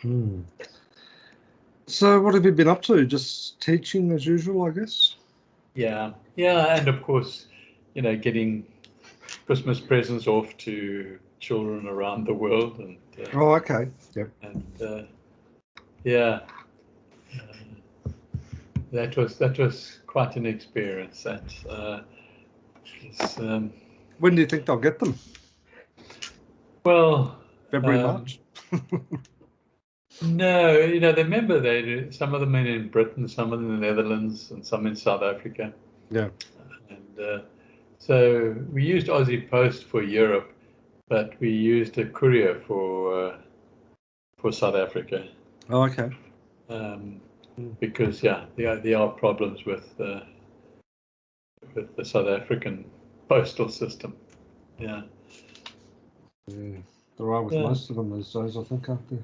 Hmm. So what have you been up to? Just teaching as usual, I guess? Yeah, and of course, getting Christmas presents off to children around the world, and Oh, okay. Yep. and yeah, that was quite an experience. When do you think they'll get them? Well, February, March? no, remember some of them are in Britain, some in the Netherlands, and some in South Africa. Yeah. And so we used Aussie Post for Europe, but we used a courier for South Africa. Oh, okay. Because there are problems with the South African postal system. Yeah. There are with most of them these days, I think, aren't there?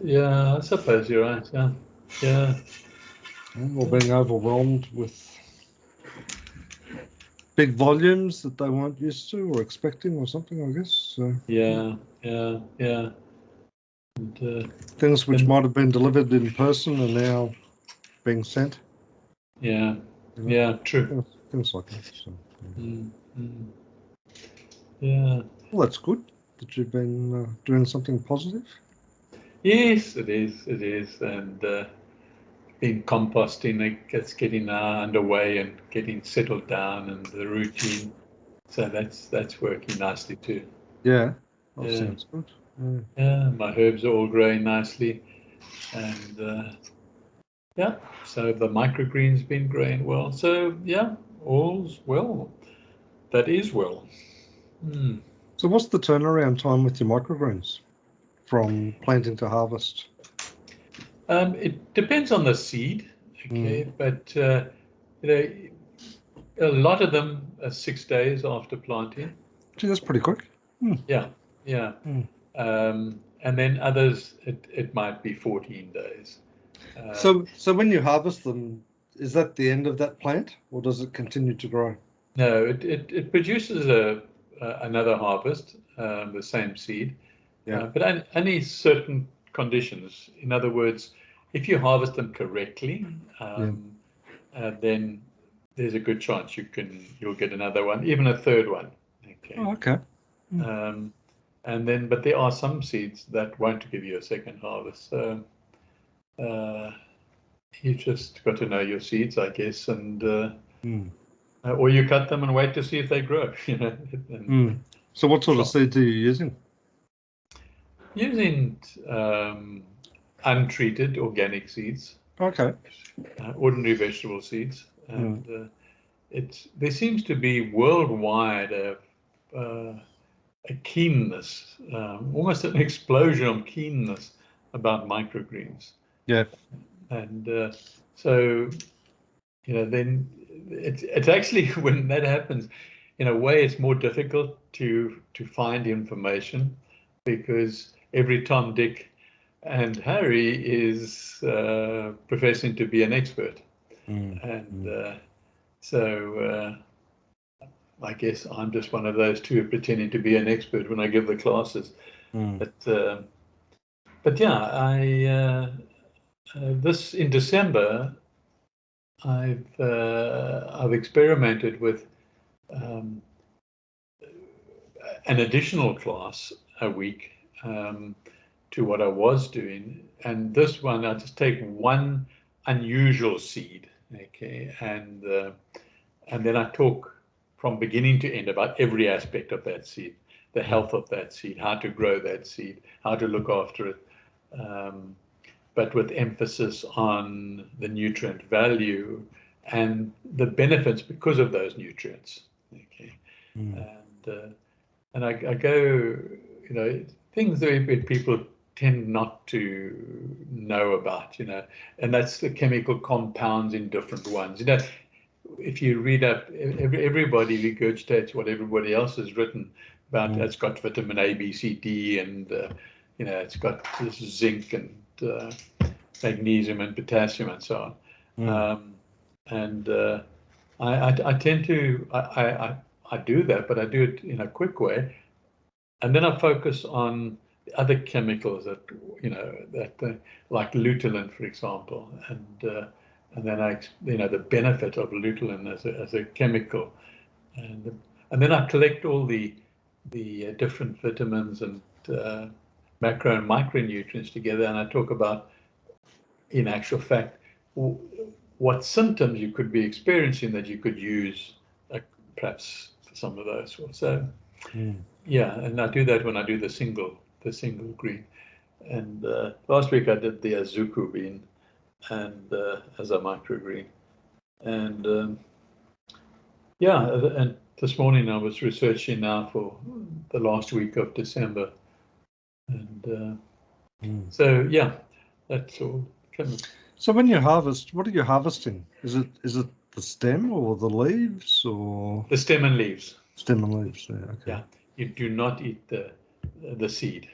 Yeah, I suppose you're right. Yeah. Or being overwhelmed with big volumes that they weren't used to or expecting or something, I guess. So, Yeah. And, things which might have been delivered in person are now being sent. Yeah. True. Things like that. So, Yeah. Well, that's good that you've been doing something positive. Yes, it is, and been composting. It's getting underway and getting settled down, and the routine. So that's working nicely too. Yeah, that sounds good. Yeah, my herbs are all growing nicely, and so the microgreens been growing well. So yeah, all's well. That is well. So what's the turnaround time with your microgreens from planting to harvest? It depends on the seed, okay, but a lot of them are 6 days after planting. Gee, that's pretty quick. Yeah. And then others, it might be 14 days. So when you harvest them, is that the end of that plant, or does it continue to grow? No, it produces another harvest, the same seed, but only certain conditions. In other words, if you harvest them correctly, then there's a good chance you'll get another one, even a third one. Okay. Oh, okay. But there are some seeds that won't give you a second harvest. So you just got to know your seeds, I guess, and or you cut them and wait to see if they grow. So what sort of seeds are you using? Using untreated organic seeds. Okay. Ordinary vegetable seeds, and there seems to be worldwide a keenness, almost an explosion of keenness about microgreens. Yeah. And so, then it's actually, when that happens, in a way, it's more difficult to find information, because every Tom, Dick, and Harry is professing to be an expert, and so I guess I'm just one of those two pretending to be an expert when I give the classes. But yeah, this in December, I've experimented with an additional class a week to what I was doing, and this one I just take one unusual seed, okay, and then I talk from beginning to end about every aspect of that seed, the health of that seed, how to grow that seed, how to look after it, but with emphasis on the nutrient value and the benefits because of those nutrients. Okay, and I go, things that people tend not to know about, and that's the chemical compounds in different ones. If you read up, everybody regurgitates what everybody else has written about. It's got vitamin A, B, C, D, and it's got this zinc and magnesium and potassium and so on. I tend to I do that, but I do it in a quick way. and then I focus on the other chemicals that, like lutein, for example, and then the benefit of lutein as a chemical, and then I collect all the different vitamins and macro and micronutrients together, and I talk about, in actual fact, what symptoms you could be experiencing that you could use, perhaps for some of those. So, yeah, and I do that when I do the single green. And last week I did the azuku bean and as a microgreen, and yeah, and this morning I was researching now for the last week of December, and so yeah, that's all. So when you harvest, what are you harvesting? Is it the stem or the leaves or the stem and leaves? Stem and leaves. Yeah. Okay. Yeah, you do not eat the seed.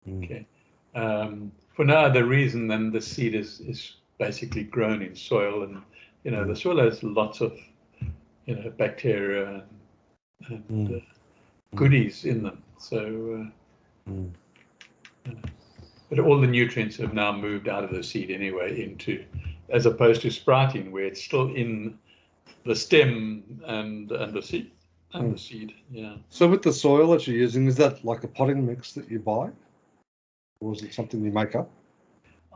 Okay. For no other reason than the seed is basically grown in soil, and the soil has lots of bacteria and goodies in them. So, but all the nutrients have now moved out of the seed anyway into, as opposed to sprouting, where it's still in the stem and the seed the seed. Yeah. So with the soil that you're using, is that like a potting mix that you buy, or is it something you make up?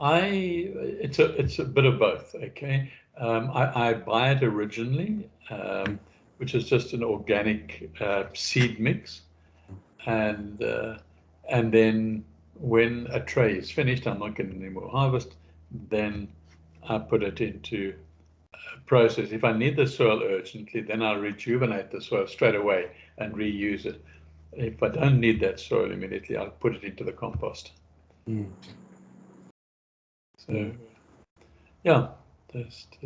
It's a bit of both. Okay. I buy it originally, which is just an organic seed mix, and then when a tray is finished, I'm not getting any more harvest, then I put it into a process. If I need the soil urgently, then I'll rejuvenate the soil straight away and reuse it. If I don't need that soil immediately, I'll put it into the compost. So, yeah, just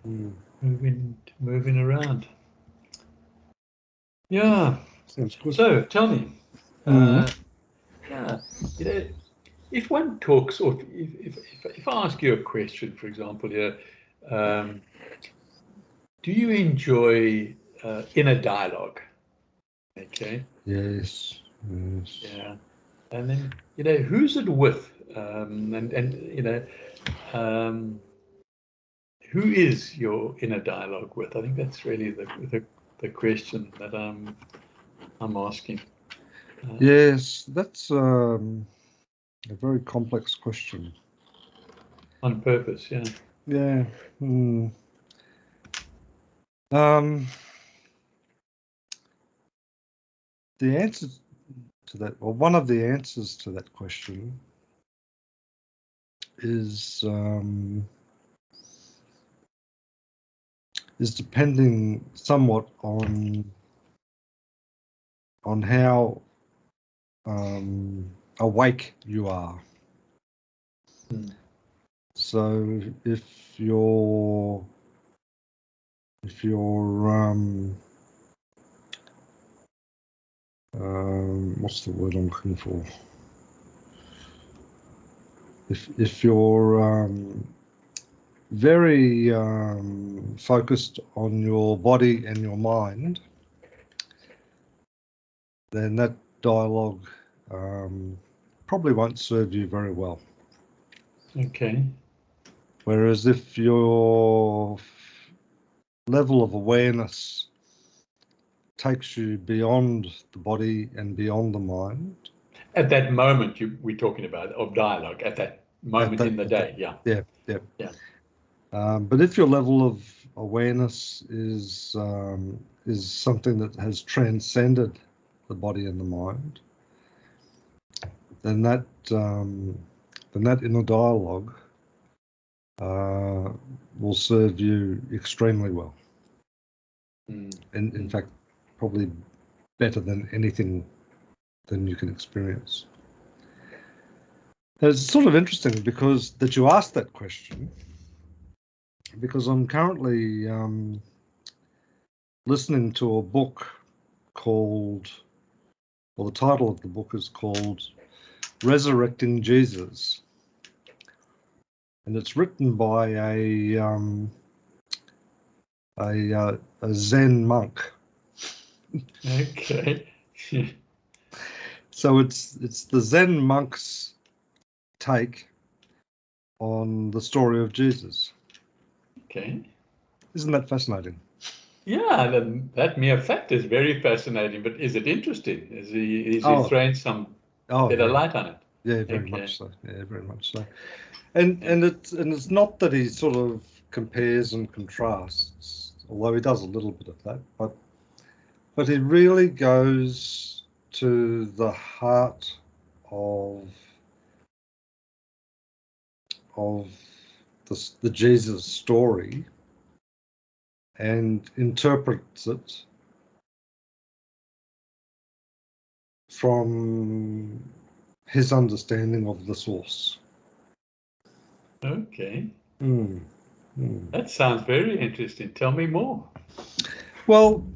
moving around. Yeah. Sounds good. So, tell me, yeah, if one talks, or if I ask you a question, for example, do you enjoy inner dialogue? Okay. Yes. Yeah. And then, who's it with? Who is your inner dialogue with? I think that's really the question that I'm asking. Yes, that's a very complex question. On purpose, yeah. Yeah. The answer to that, or one of the answers to that question, is depending somewhat on how awake you are. So if you're what's the word I'm looking for? If you're very focused on your body and your mind, then that dialogue probably won't serve you very well. Okay. Whereas if your level of awareness takes you beyond the body and beyond the mind. At that moment we're talking about of dialogue, at that moment in the day, yeah. But if your level of awareness is something that has transcended the body and the mind, then that inner dialogue will serve you extremely well. And in fact, probably better than anything than you can experience. It's sort of interesting because that you asked that question, because I'm currently listening to a book called, well, the title of the book is called Resurrecting Jesus, and it's written by a Zen monk. Okay. So it's the Zen monk's take on the story of Jesus. Okay. Isn't that fascinating? Yeah, that mere fact is very fascinating, but is it interesting? Is he throwing some bit of light on it? Yeah, very much so. Yeah, very much so. And it's not that he sort of compares and contrasts, although he does a little bit of that, but he really goes to the heart of the Jesus story and interprets it from his understanding of the source. Okay. Mm. That sounds very interesting. Tell me more. Well,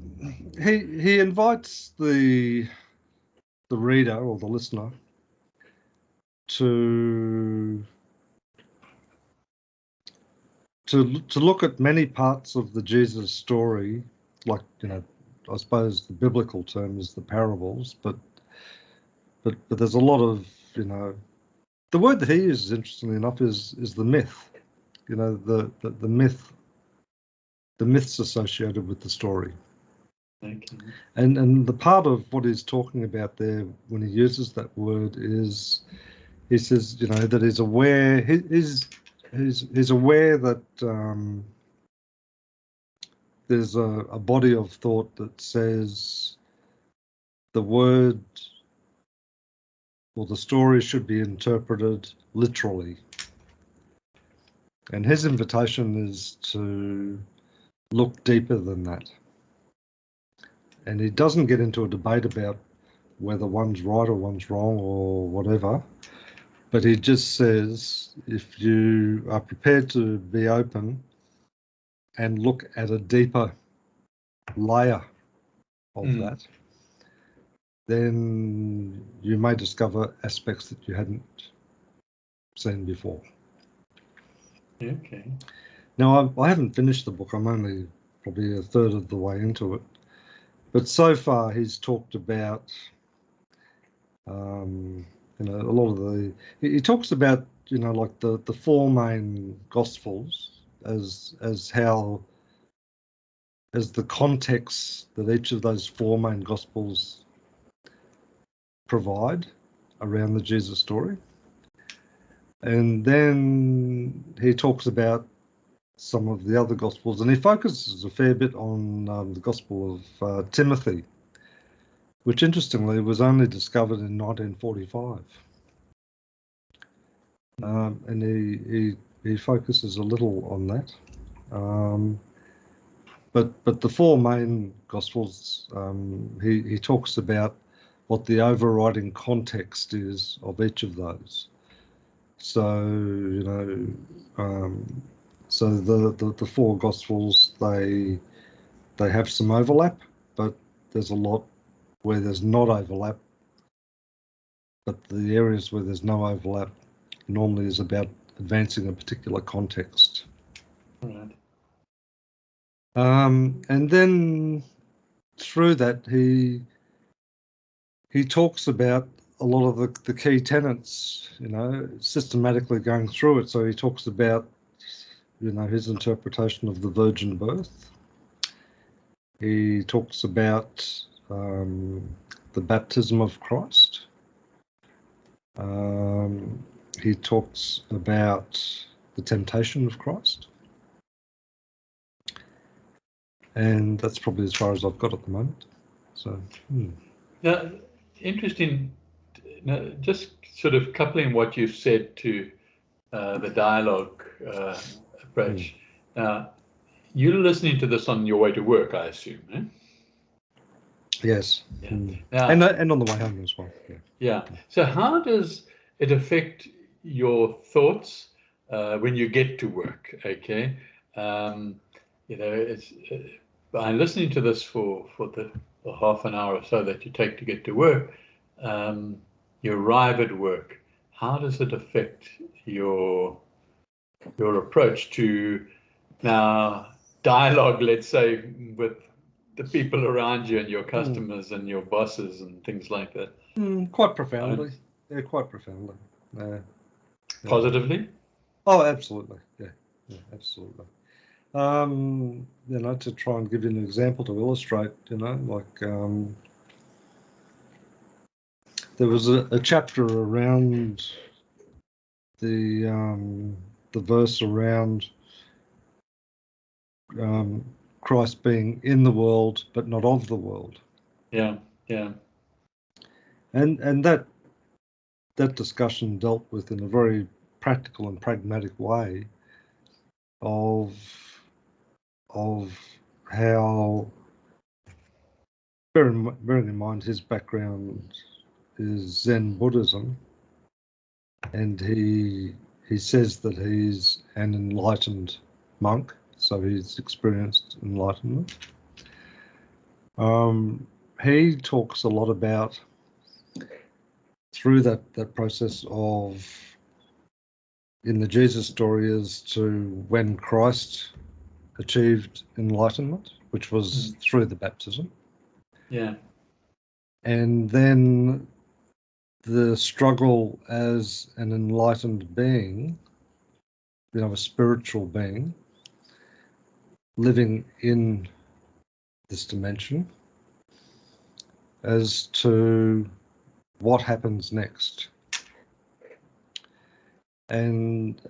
he invites the reader or the listener to look at many parts of the Jesus story, like, I suppose the biblical term is the parables, but there's a lot of, the word that he uses, interestingly enough, is the myth. The myth, the myths associated with the story. Okay. And the part of what he's talking about there when he uses that word is, he says, that he's aware, he's aware that there's a body of thought that says the word or the story should be interpreted literally. And his invitation is to look deeper than that. And he doesn't get into a debate about whether one's right or one's wrong or whatever, but he just says, if you are prepared to be open and look at a deeper layer of that, then you may discover aspects that you hadn't seen before. Okay. Now, I haven't finished the book. I'm only probably a third of the way into it. But so far, he's talked about, a lot of the... He talks about, like the four main Gospels as the context that each of those four main Gospels provide around the Jesus story. And then he talks about some of the other Gospels, and he focuses a fair bit on the Gospel of Timothy, which interestingly was only discovered in 1945. And he focuses a little on that. But the four main Gospels, he talks about what the overriding context is of each of those. So, so the four Gospels, they have some overlap, but there's a lot where there's not overlap. But the areas where there's no overlap normally is about advancing a particular context. Right. And then through that, he talks about a lot of the key tenets, systematically going through it. So he talks about, his interpretation of the virgin birth. He talks about the baptism of Christ. He talks about the temptation of Christ. And that's probably as far as I've got at the moment. So, Now, interesting, just sort of coupling what you've said to the dialogue approach. Now, you're listening to this on your way to work, I assume, eh? Yes. Yeah. Now, and on the way home as well. Yeah. Yeah. So how does it affect your thoughts when you get to work? Okay. It's by listening to this for the half an hour or so that you take to get to work, you arrive at work. How does it affect your approach to now dialogue, let's say, with the people around you and your customers and your bosses and things like that. Quite profoundly. Yeah, quite profoundly. Yeah. Positively? Oh, absolutely. Yeah, absolutely. To try and give you an example to illustrate, there was a chapter around the verse around Christ being in the world but not of the world. Yeah. And that discussion dealt with in a very practical and pragmatic way of how, bearing in mind his background is Zen Buddhism, and he says that he's an enlightened monk, so he's experienced enlightenment. He talks a lot about, through that process of, in the Jesus story, as to when Christ achieved enlightenment, which was through the baptism. Yeah. And then the struggle as an enlightened being, a spiritual being, living in this dimension, as to what happens next. And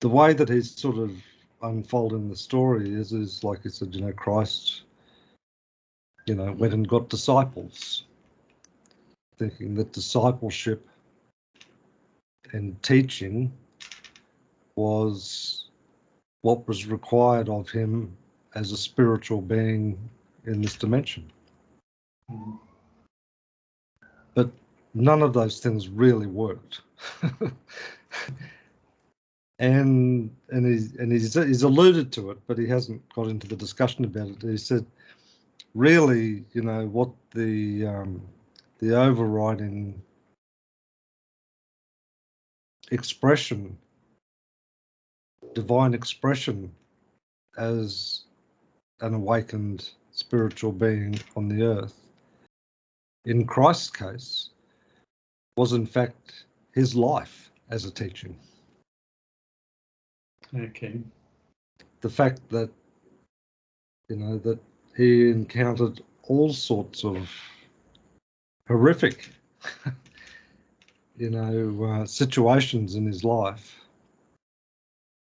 the way that he's sort of unfolding the story is like he said, Christ, went and got disciples, thinking that discipleship and teaching was what was required of him as a spiritual being in this dimension. But none of those things really worked. and he's alluded to it, but he hasn't got into the discussion about it. He said, really, what the overriding expression, divine expression, as an awakened spiritual being on the earth, in Christ's case, was in fact his life as a teaching. Okay. The fact that, that he encountered all sorts of horrific, situations in his life,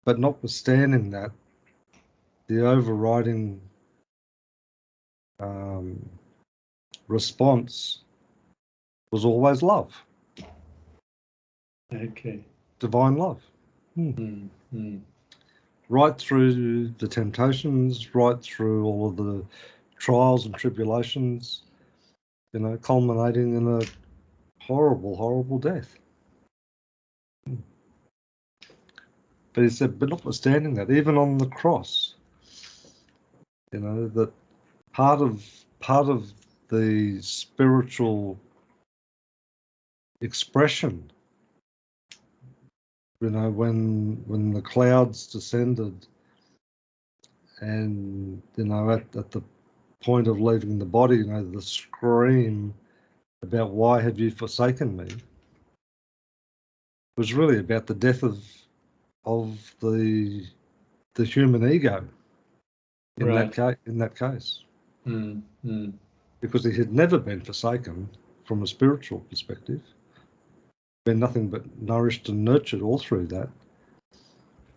but notwithstanding that, the overriding response was always love. Okay. Divine love. Right through the temptations, right through all of the trials and tribulations, culminating in a horrible, horrible death. But he said, but notwithstanding that, even on the cross, that part of the spiritual expression, when the clouds descended, and at the point of leaving the body, the scream about why have you forsaken me, was really about the death of the human ego in that case. Because he had never been forsaken from a spiritual perspective, been nothing but nourished and nurtured all through that.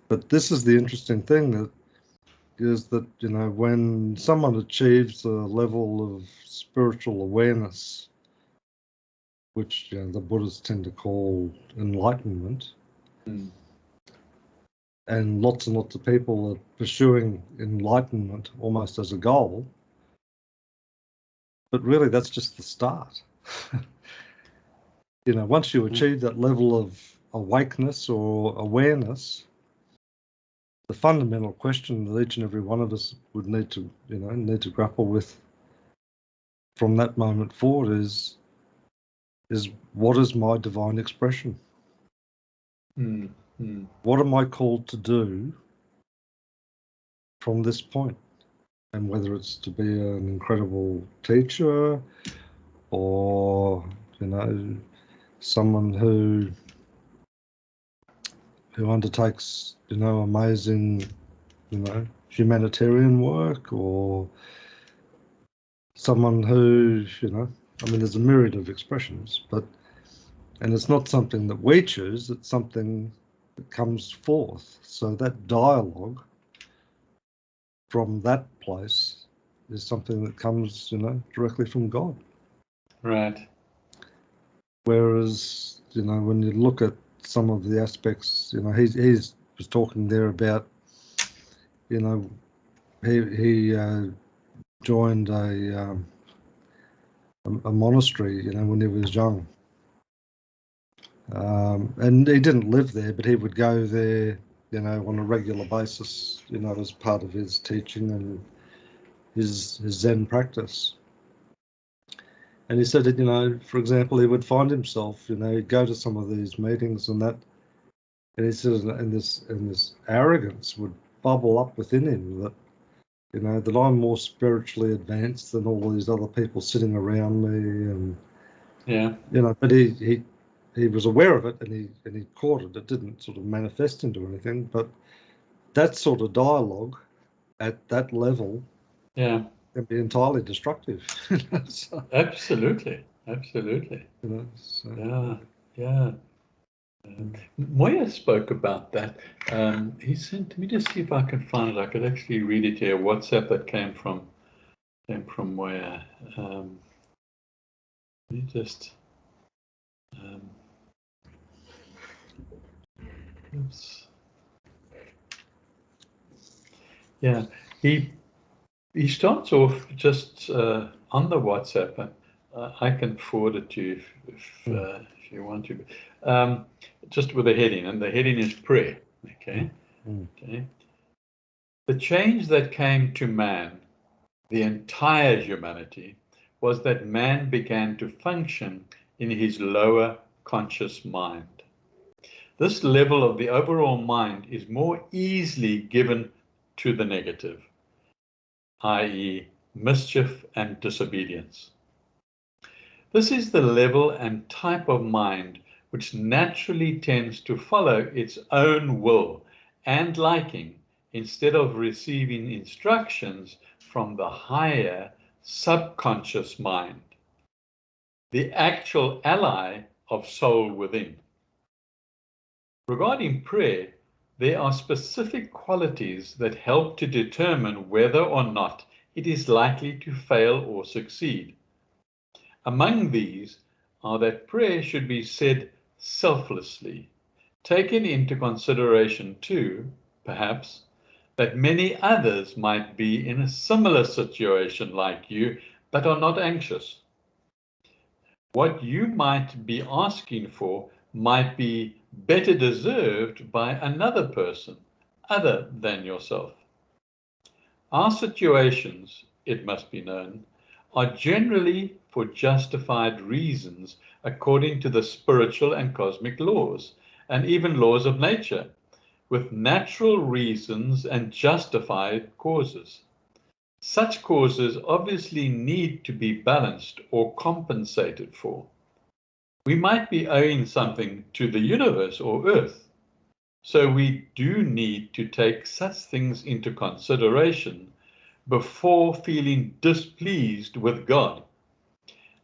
But this is the interesting thing, that when someone achieves a level of spiritual awareness, which the Buddhists tend to call enlightenment, and lots of people are pursuing enlightenment almost as a goal, but really that's just the start. Once you achieve that level of awakeness or awareness, the fundamental question that each and every one of us would need to grapple with from that moment forward is what is my divine expression? What am I called to do from this point? and whether it's to be an incredible teacher or, someone who undertakes, amazing, humanitarian work, or someone who, there's a myriad of expressions, and it's not something that we choose, it's something that comes forth. So that dialogue from that place is something that comes, directly from God. Right. Whereas, when you look at some of the aspects, he was talking there about, he joined a monastery, when he was young. And he didn't live there, but he would go there, on a regular basis, as part of his teaching and his Zen practice. And he said that, for example, he would find himself, he'd go to some of these meetings and he said, and this arrogance would bubble up within him that, that I'm more spiritually advanced than all these other people sitting around me, and but he was aware of it, and he caught it. It didn't sort of manifest into anything, but that sort of dialogue at that level, can be entirely destructive. So, Absolutely. so, Yeah. Moya spoke about that. He sent. Let me just see if I can find it. I could actually read it here. WhatsApp that came from Moya. Let me just. Oops. Yeah, he starts off just on the WhatsApp. I can forward it to you if you want to. Just with a heading, and the heading is prayer. Okay. Okay. The change that came to man, the entire humanity, was that man began to function in his lower conscious mind. This level of the overall mind is more easily given to the negative, i.e., mischief and disobedience. This is the level and type of mind which naturally tends to follow its own will and liking instead of receiving instructions from the higher subconscious mind, the actual ally of soul within. Regarding prayer, there are specific qualities that help to determine whether or not it is likely to fail or succeed. Among these are that prayer should be said selflessly, taking into consideration too, perhaps, that many others might be in a similar situation like you, but are not anxious. What you might be asking for might be better deserved by another person other than yourself. Our situations, it must be known, are generally for justified reasons according to the spiritual and cosmic laws, and even laws of nature, with natural reasons and justified causes. Such causes obviously need to be balanced or compensated for. We might be owing something to the universe or earth, so we do need to take such things into consideration before feeling displeased with God.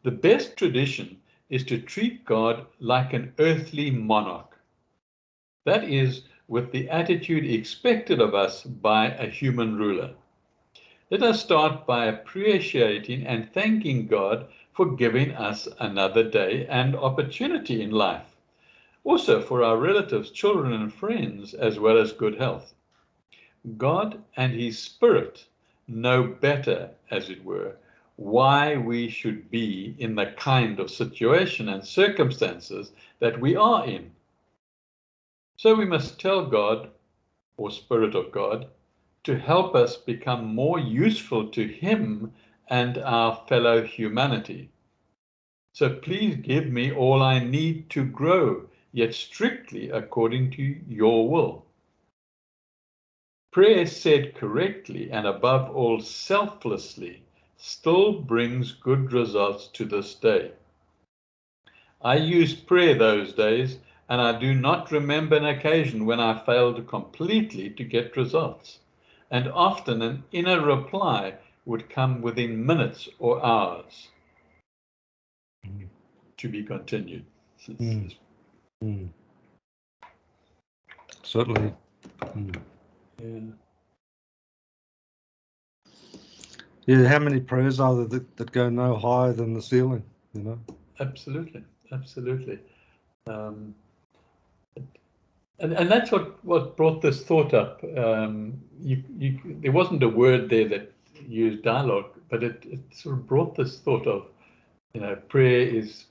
The best tradition is to treat God like an earthly monarch. That is, with the attitude expected of us by a human ruler. Let us start by appreciating and thanking God for giving us another day and opportunity in life. Also for our relatives, children, and friends, as well as good health. God and His Spirit know better, as it were, why we should be in the kind of situation and circumstances that we are in. So we must tell God, or Spirit of God, to help us become more useful to Him and our fellow humanity. So please give me all I need to grow, yet strictly according to your will. prayer said correctly and above all selflessly still brings good results to this day. I used prayer those days, and I do not remember an occasion when I failed completely to get results. And often an inner reply would come within minutes or hours. To be continued. Certainly. Yeah, how many prayers are there that go no higher than the ceiling, you know? Absolutely, absolutely. And that's what brought this thought up. There wasn't a word there that used dialogue, but it sort of brought this thought of, you know, prayer is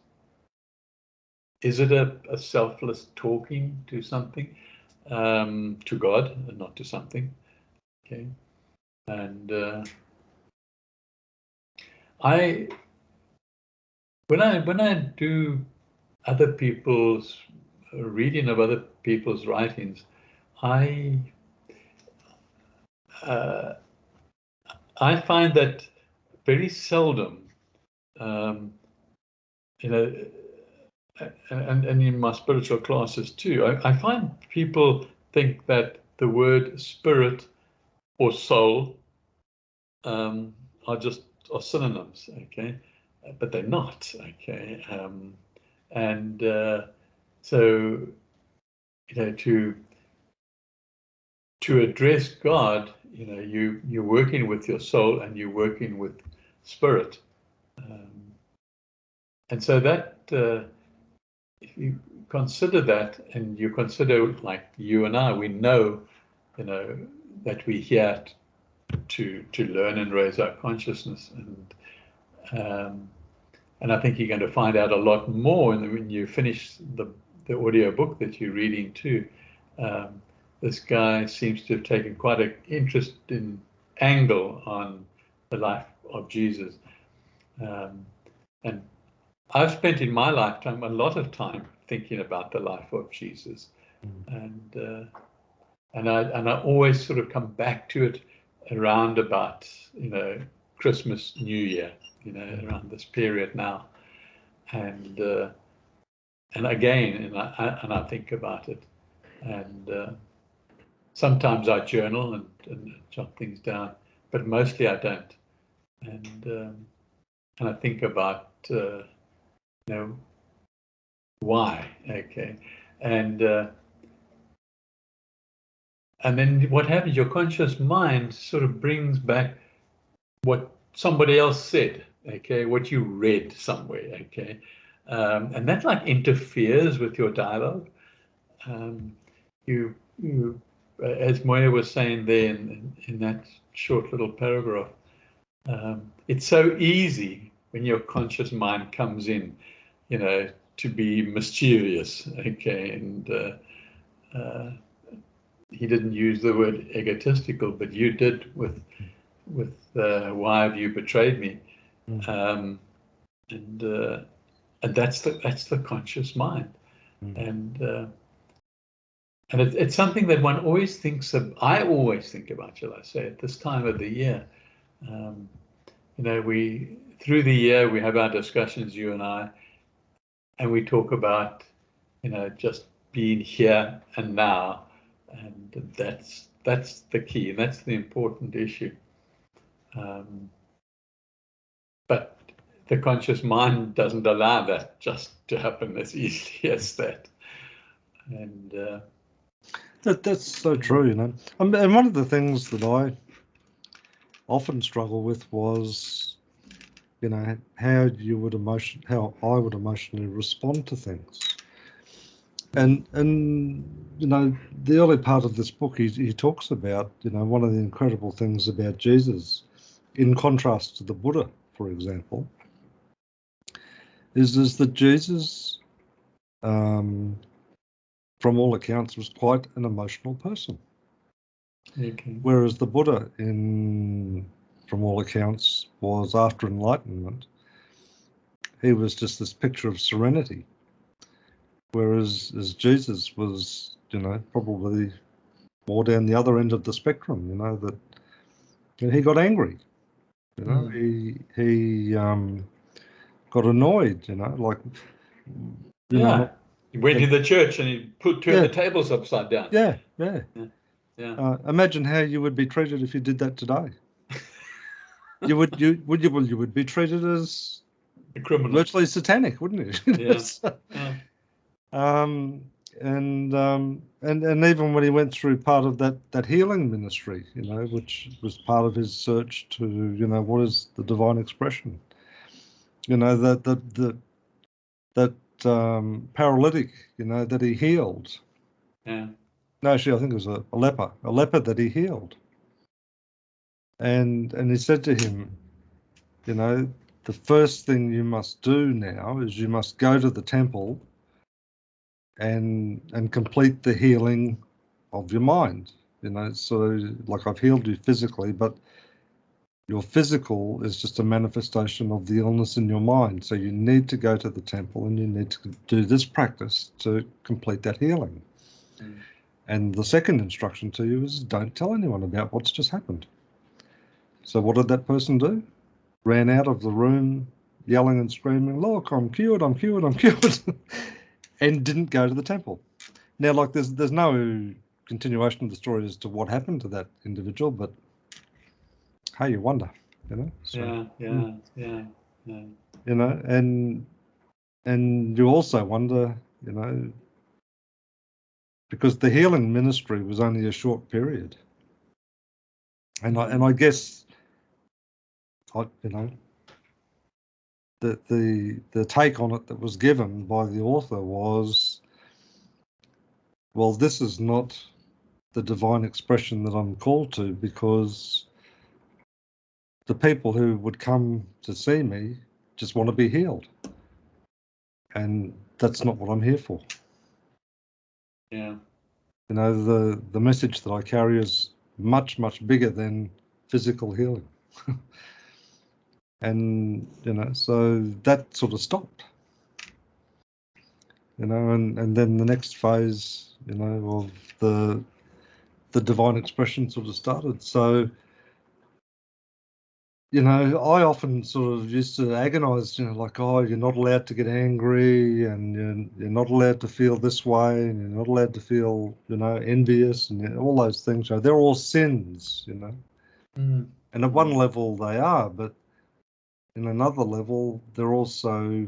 it a selfless talking to something, to God and not to something, okay? And when I do other people's reading of other people's writings, I find that very seldom, you know, and in my spiritual classes too, I find people think that the word spirit or soul are synonyms, okay, but they're not, okay, so, you know, to address God, you know, you're working with your soul and you're working with spirit, and so that if you consider that, and you consider, like you and I, we know, you know, that we're here to learn and raise our consciousness, and I think you're going to find out a lot more when you finish the audio book that you're reading too. This guy seems to have taken quite an interesting angle on the life of Jesus, and I've spent in my lifetime a lot of time thinking about the life of Jesus, and I always sort of come back to it around about, you know, Christmas, New Year, you know, around this period now, and again, and I think about it, and sometimes I journal and jot things down, but mostly I don't, and I think about you know, why, okay, and then what happens? Your conscious mind sort of brings back what somebody else said, okay, what you read somewhere, okay, and that like interferes with your dialogue. You as Moya was saying there in that short little paragraph, it's so easy when your conscious mind comes in, you know, to be mischievous, okay, and he didn't use the word egotistical, but you did with why have you betrayed me, and that's the conscious mind, and it's something that one always thinks of. I always think about, shall I say, at this time of the year. You know, through the year we have our discussions, you and I, and we talk about, you know, just being here and now, and that's the key, and that's the important issue. But the conscious mind doesn't allow that just to happen as easily as that, and that's so true, you know. And one of the things that I often struggle with was, you know, how I would emotionally respond to things. And you know, the early part of this book, he talks about, you know, one of the incredible things about Jesus, in contrast to the Buddha, for example, is that Jesus, from all accounts, was quite an emotional person. okay. Whereas the Buddha, from all accounts, was after enlightenment. He was just this picture of serenity. Whereas Jesus was, you know, probably more down the other end of the spectrum, that he got angry, he got annoyed, like, he went to the church and he turned the tables upside down. Yeah. Imagine how you would be treated if you did that today. you would be treated as a criminal, virtually satanic, wouldn't you? And even when he went through part of that healing ministry, which was part of his search to, what is the divine expression? That paralytic, that he healed. Yeah. No, actually, I think it was a leper that he healed. And he said to him, the first thing you must do now is you must go to the temple and complete the healing of your mind. So like, I've healed you physically, but your physical is just a manifestation of the illness in your mind. So you need to go to the temple and you need to do this practice to complete that healing. And the second instruction to you is don't tell anyone about what's just happened. So what did that person do? Ran out of the room yelling and screaming, "Look, I'm cured, I'm cured, I'm cured," and didn't go to the temple. Now, like, there's no continuation of the story as to what happened to that individual, but hey, you wonder, So, and you also wonder, because the healing ministry was only a short period, and I guess, the take on it that was given by the author was, well, this is not the divine expression that I'm called to, because the people who would come to see me just want to be healed, and that's not what I'm here for. Yeah. The message that I carry is much, much bigger than physical healing. And, so that sort of stopped, and then the next phase, of the divine expression sort of started. So, I often sort of used to agonize, like, oh, you're not allowed to get angry, and you're not allowed to feel this way, and you're not allowed to feel, envious, and all those things. They're all sins, And at one level they are, but in another level they're also,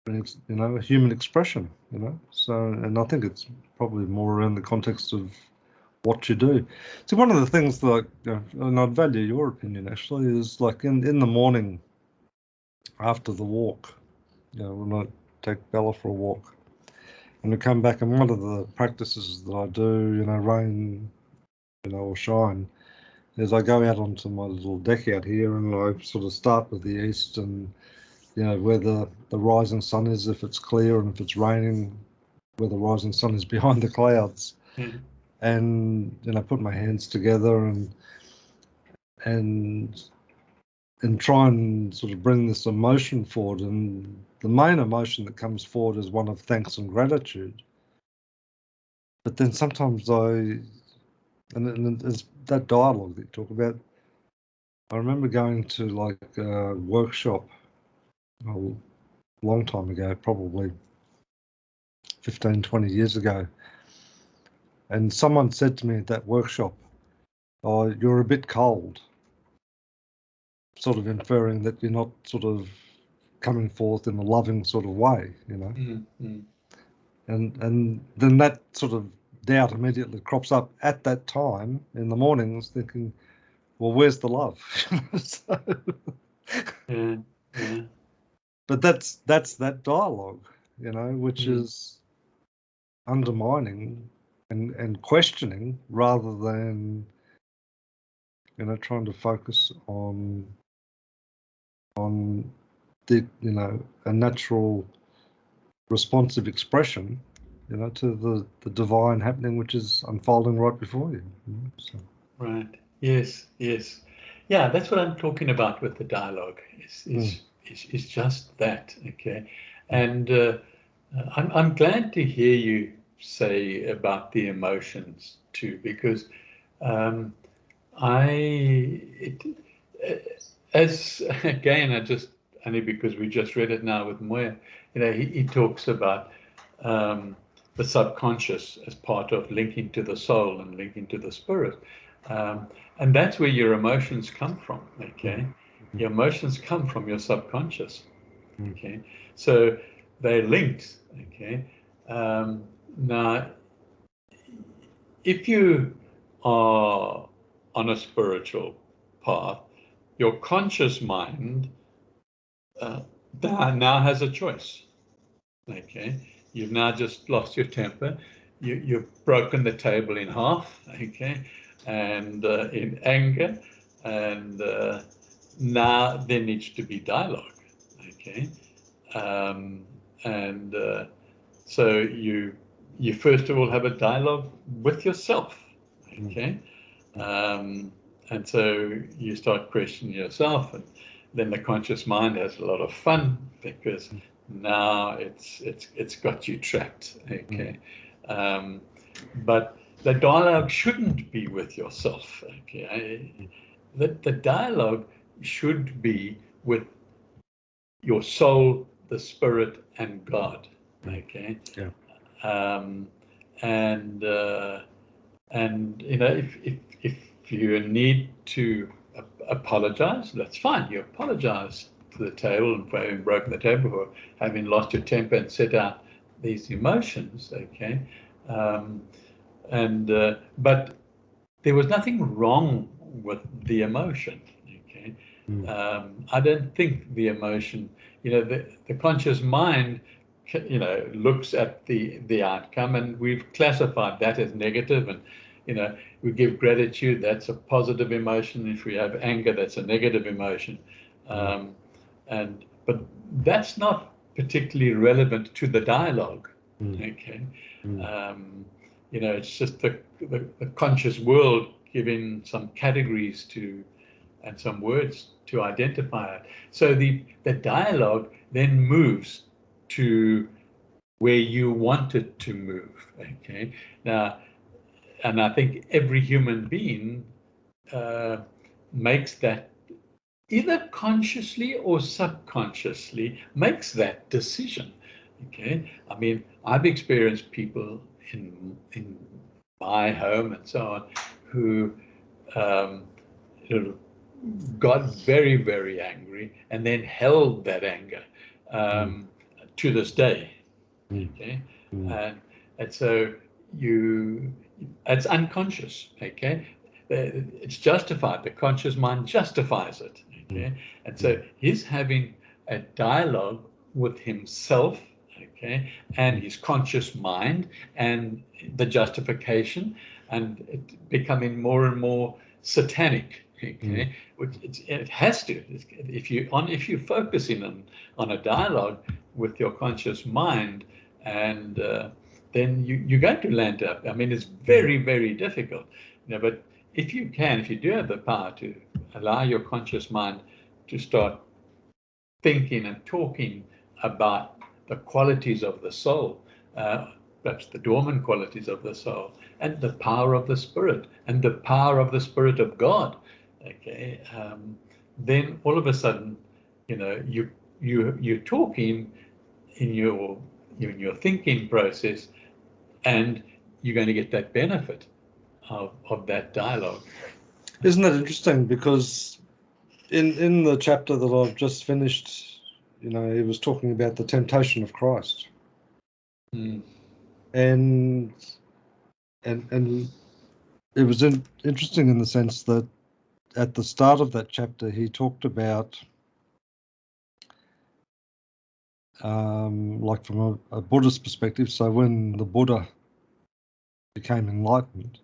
a human expression, So, and I think it's probably more around the context of what you do. So one of the things that, and I'd value your opinion actually, is like in the morning after the walk, when I take Bella for a walk and we come back, and one of the practices that I do, rain, or shine, is I go out onto my little deck out here and I sort of start with the east, and where the rising sun is, if it's clear, and if it's raining, where the rising sun is behind the clouds. And put my hands together and try and sort of bring this emotion forward. And the main emotion that comes forward is one of thanks and gratitude. But then sometimes and it's that dialogue that you talk about. I remember going to like a workshop a long time ago, probably 15, 20 years ago. And someone said to me at that workshop, "Oh, you're a bit cold," sort of inferring that you're not sort of coming forth in a loving sort of way, And then that sort of doubt immediately crops up at that time in the mornings, thinking, well, where's the love? So, but that's that dialogue, which is undermining and questioning, rather than trying to focus on the a natural responsive expression, to the divine happening which is unfolding right before you. So. Right. Yes. Yeah, that's what I'm talking about with the dialogue. Is just that. Okay. And I'm glad to hear you say about the emotions too, because as again, I just, only because we just read it now with Moya, he talks about the subconscious as part of linking to the soul and linking to the spirit. And that's where your emotions come from, okay? Your emotions come from your subconscious, okay? So they're linked, okay? Now, if you are on a spiritual path, your conscious mind now has a choice, okay? You've now just lost your temper. You've broken the table in half, okay? And in anger, and now there needs to be dialogue, okay? So you first of all have a dialogue with yourself, okay? And so you start questioning yourself, and then the conscious mind has a lot of fun, because now it's got you trapped, okay? But the dialogue shouldn't be with yourself, okay? The dialogue should be with your soul, the spirit, and God, okay? Yeah. And if you need to apologize, that's fine. You apologize to the table and for having broken the table, or having lost your temper and set out these emotions, okay? But there was nothing wrong with the emotion, okay? I don't think the emotion, the conscious mind, looks at the outcome, and we've classified that as negative, and we give gratitude, that's a positive emotion. If we have anger, that's a negative emotion. But that's not particularly relevant to the dialogue, okay? It's just the conscious world giving some categories to, and some words to identify it. So the dialogue then moves to where you want it to move, okay? Now, and I think every human being makes that, either consciously or subconsciously makes that decision, okay? I mean, I've experienced people in my home and so on who got very, very angry and then held that anger to this day, okay? And so it's unconscious, okay? It's justified. The conscious mind justifies it, okay? And so he's having a dialogue with himself, okay, and his conscious mind, and the justification, and it becoming more and more satanic, okay? Which it has to. If you focus in on a dialogue with your conscious mind, and then you're going to land up. I mean, it's very, very difficult, but if you do have the power to allow your conscious mind to start thinking and talking about the qualities of the soul, perhaps the dormant qualities of the soul, and the power of the spirit, and the power of the Spirit of God, okay, then all of a sudden, you're talking in your thinking process, and you're going to get that benefit of that dialogue. Isn't that interesting? Because in the chapter that I've just finished, he was talking about the temptation of Christ, and it was interesting in the sense that at the start of that chapter he talked about, like from a Buddhist perspective. So when the Buddha became enlightened,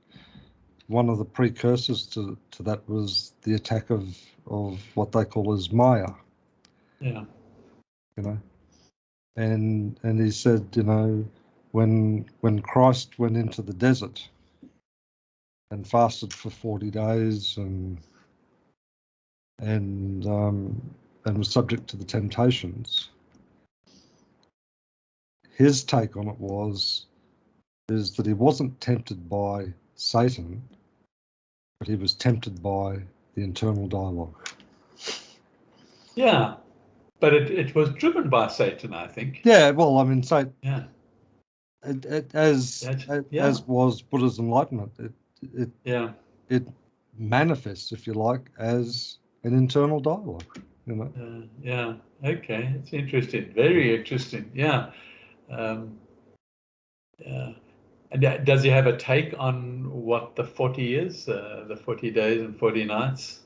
one of the precursors to that was the attack of what they call as Maya. Yeah. And he said, when Christ went into the desert and fasted for 40 days and was subject to the temptations, his take on it was is that he wasn't tempted by Satan, but he was tempted by the internal dialogue. Yeah, but it was driven by Satan, I think. Yeah, well, I mean, Satan, Yeah. as was Buddha's enlightenment, it manifests, if you like, as an internal dialogue. You know. Yeah. Okay, it's interesting. Very interesting. Yeah. Yeah. And does he have a take on what the 40 is, the 40 days and 40 nights?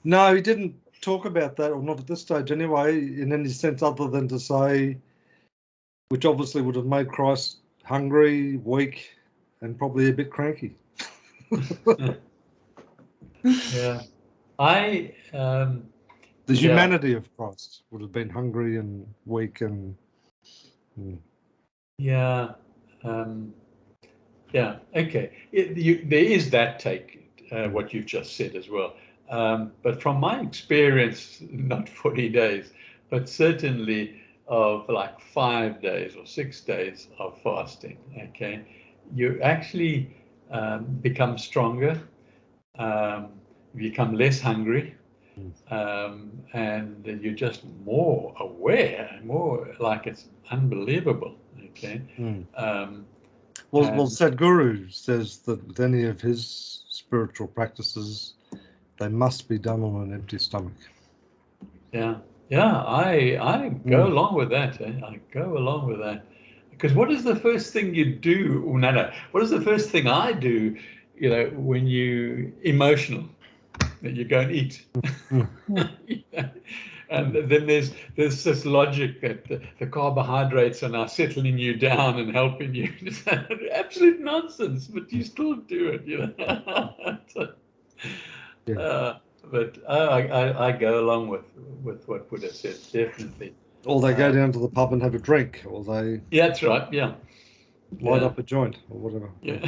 No, he didn't talk about that, or not at this stage anyway, in any sense other than to say, which obviously would have made Christ hungry, weak, and probably a bit cranky. Yeah. The humanity of Christ would have been hungry and weak and. Yeah. Yeah. Okay. There is that take, what you've just said as well. But from my experience, not 40 days, but certainly of like 5 days or 6 days of fasting, okay, you actually become stronger, become less hungry, and you're just more aware, more like it's unbelievable, okay. Well, Sadhguru says that with any of his spiritual practices, they must be done on an empty stomach. Yeah, I go along with that. I go along with that. Because what is the first thing you do? Oh, no. What is the first thing I do, when you emotional, that you go and eat? And then there's this logic that the carbohydrates are now settling you down and helping you. Absolute nonsense, but you still do it, But I go along with what Buddha said, definitely. Or they go down to the pub and have a drink, or they. Yeah, that's right. Yeah. Light up a joint or whatever. Yeah.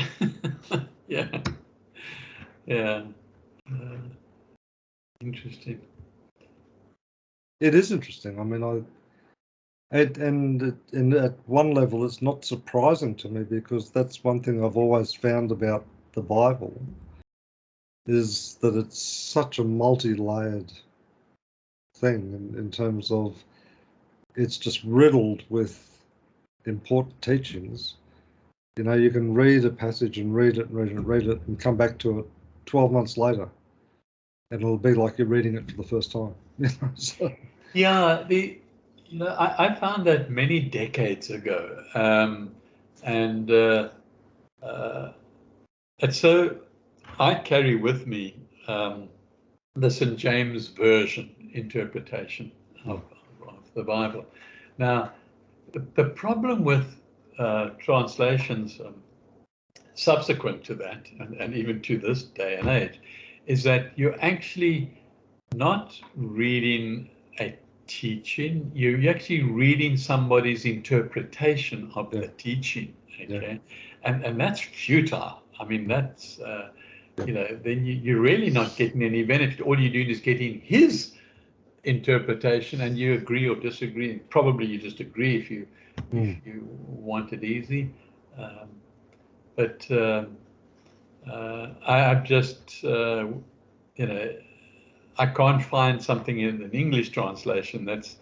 Yeah. Interesting. It is interesting. I mean, and at one level, it's not surprising to me, because that's one thing I've always found about the Bible, is that it's such a multi-layered thing in terms of it's just riddled with important teachings. You can read a passage and read it and read it and read it and come back to it 12 months later, and it'll be like you're reading it for the first time. So. Yeah, I found that many decades ago, and so I carry with me the St. James Version interpretation of the Bible. Now, the problem with translations subsequent to that, and even to this day and age, is that you're actually not reading a teaching, you're actually reading somebody's interpretation of the teaching, okay? And that's futile. I mean, that's, then you're really not getting any benefit. All you're doing is getting his interpretation, and you agree or disagree. And probably you just agree if you want it easy. But I've just, I can't find something in an English translation that's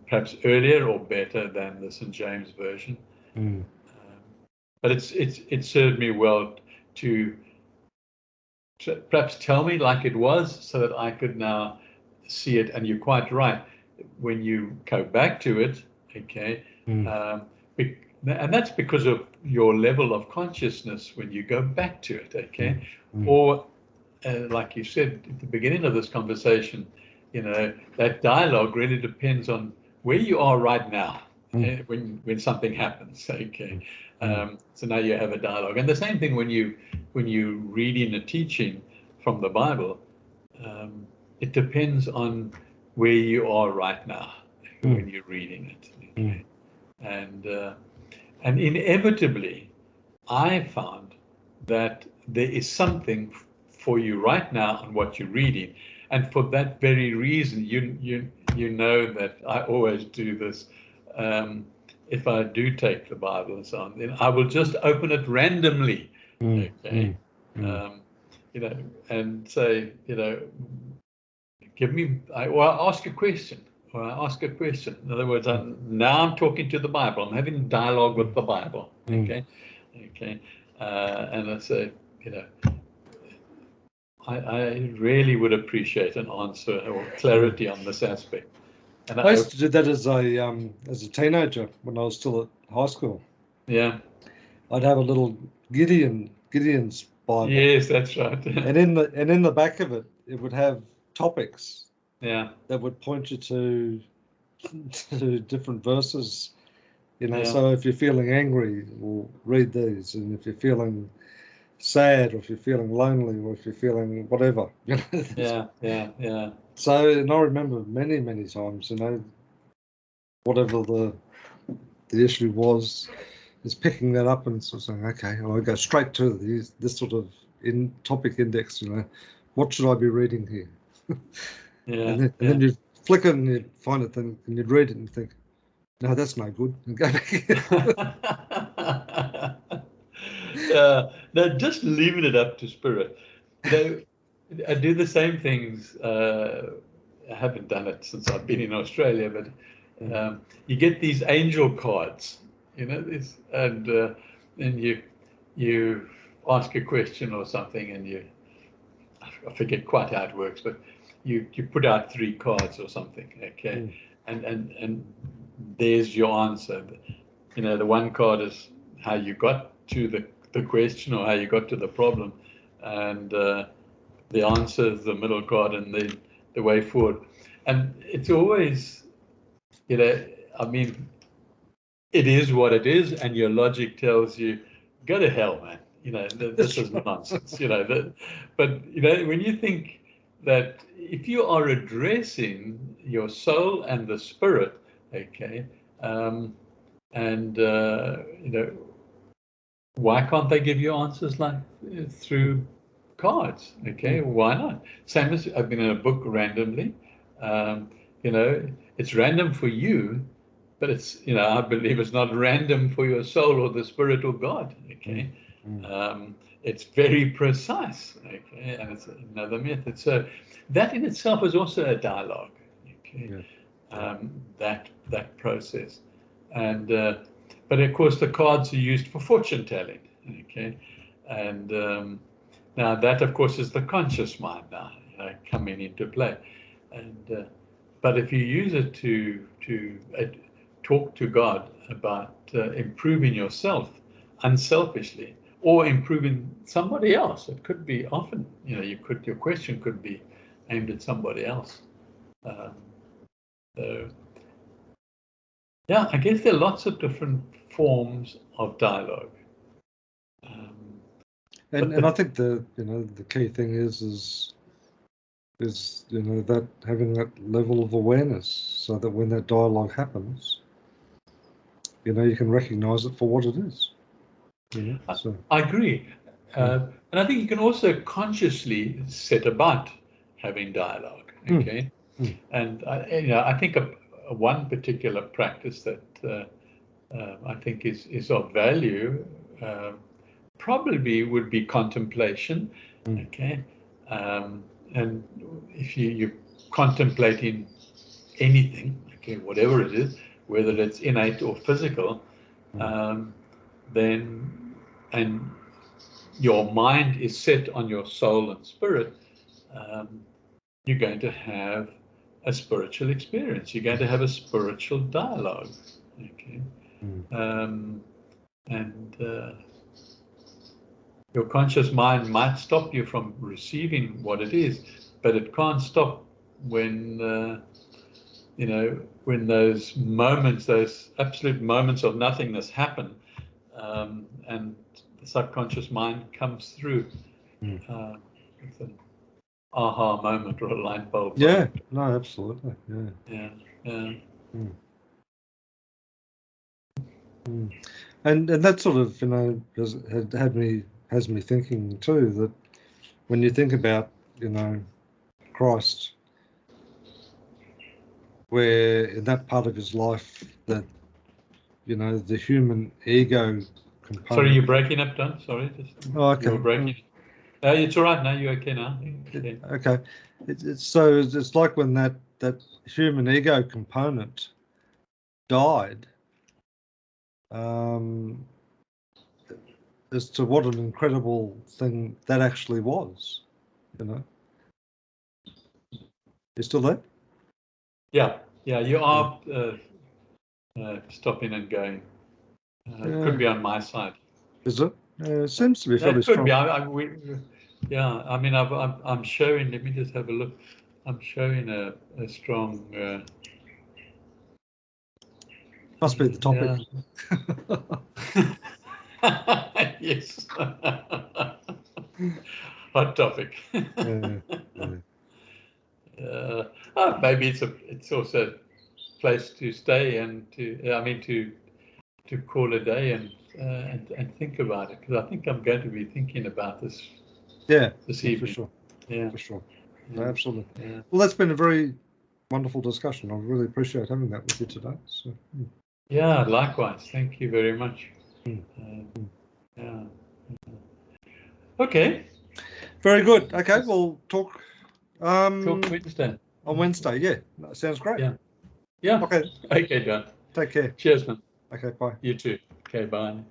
perhaps earlier or better than the St. James Version. But it served me well to perhaps tell me like it was, so that I could now see it. And you're quite right. When you go back to it, okay, and that's because of your level of consciousness when you go back to it, okay? Or like you said at the beginning of this conversation, that dialogue really depends on where you are right now when something happens, okay? So now you have a dialogue. And the same thing when you reading a teaching from the Bible, it depends on where you are right now when you're reading it, okay? And inevitably, I found that there is something for you right now on what you're reading, and for that very reason, you know that I always do this. if I do take the Bible and so on, then I will just open it randomly, okay, you know, and say, you know, give me, or ask a question, or I ask a question. In other words, now I'm talking to the Bible. I'm having dialogue with the Bible, okay, and I say, you know, I really would appreciate an answer or clarity on this aspect. And I used to do that as a teenager when I was still at high school. Yeah. I'd have a little Gideon's Bible. Yes, that's right. And in the back of it, it would have topics. Yeah. That would point you to different verses. You know, Yeah. so if you're feeling angry, well, read these, and if you're feeling sad, or if you're feeling lonely, or if you're feeling whatever, you know. Yeah. So, and I remember many times, you know, whatever the issue was, is picking that up and sort of saying, okay, I'll go straight to this sort of topic index. You know, what should I be reading here? And then you flick it and you find it, and you'd read it and think, no, that's no good. And go back. No, just leaving it up to Spirit. You know, I do the same things. I haven't done it since I've been in Australia, but you get these angel cards, you know, this, and you ask a question or something, and I forget quite how it works, but you put out 3 cards or something, okay, and there's your answer. You know, the one card is how you got to the question or how you got to the problem, and the answer is the middle card and the way forward. And it's always, you know, I mean, it is what it is, and your logic tells you, go to hell, man. You know, this is nonsense. You know, but you know, when you think that if you are addressing your soul and the spirit, okay, and you know, why can't they give you answers like through cards? Okay, why not? Same as I've been in a book randomly. You know, it's random for you, but it's, you know, I believe it's not random for your soul or the spirit or God. Okay, it's very precise. Okay, and it's another method. So that in itself is also a dialogue. Okay, that process, and but of course the cards are used for fortune telling. Okay, and now that of course is the conscious mind now, you know, coming into play, and but if you use it to talk to God about improving yourself unselfishly, or improving somebody else, it could be often, you know, your question could be aimed at somebody else. So yeah, I guess there are lots of different forms of dialogue. And I think the key thing is you know, that having that level of awareness, so that when that dialogue happens, you know, you can recognize it for what it is. You know, so. I agree, and I think you can also consciously set about having dialogue. Okay, and you know, I think one particular practice that I think is of value probably would be contemplation. Okay, and if you're contemplating anything, okay, whatever it is, whether it's innate or physical, then, and your mind is set on your soul and spirit, you're going to have a spiritual experience. You're going to have a spiritual dialogue. Okay, and your conscious mind might stop you from receiving what it is, but it can't stop when you know, when those moments, those absolute moments of nothingness happen, and the subconscious mind comes through with an aha moment or a light bulb moment. Yeah, no, absolutely. Yeah. And that sort of, you know, has me thinking too, that when you think about, you know, Christ, where in that part of his life that you know, the human ego component. Sorry, you're breaking up, Don. Sorry. Oh, okay. You were breaking. It's all right now. You're okay now. Okay. It's like when that human ego component died. As to what an incredible thing that actually was, you know. You still there? Yeah, you are stopping and going. Could be on my side. Is it? It seems to be fairly That could strong. be. Yeah, I mean, I'm showing. Let me just have a look. I'm showing a strong. Must be the topic. Yeah. Yes. Hot topic. Maybe it's also a place to stay and to call a day and think about it, because I think I'm going to be thinking about this. This evening. For sure. Yeah, for sure. Yeah. Absolutely. Yeah. Well, that's been a very wonderful discussion. I really appreciate having that with you today. So, Yeah, likewise. Thank you very much. Yeah. Okay. Very good. Okay, we'll talk. Talk Wednesday. On Wednesday. Yeah, that sounds great. Yeah. Okay. Okay, John. Take care. Cheers, man. Okay. Bye. You too. Okay, bye.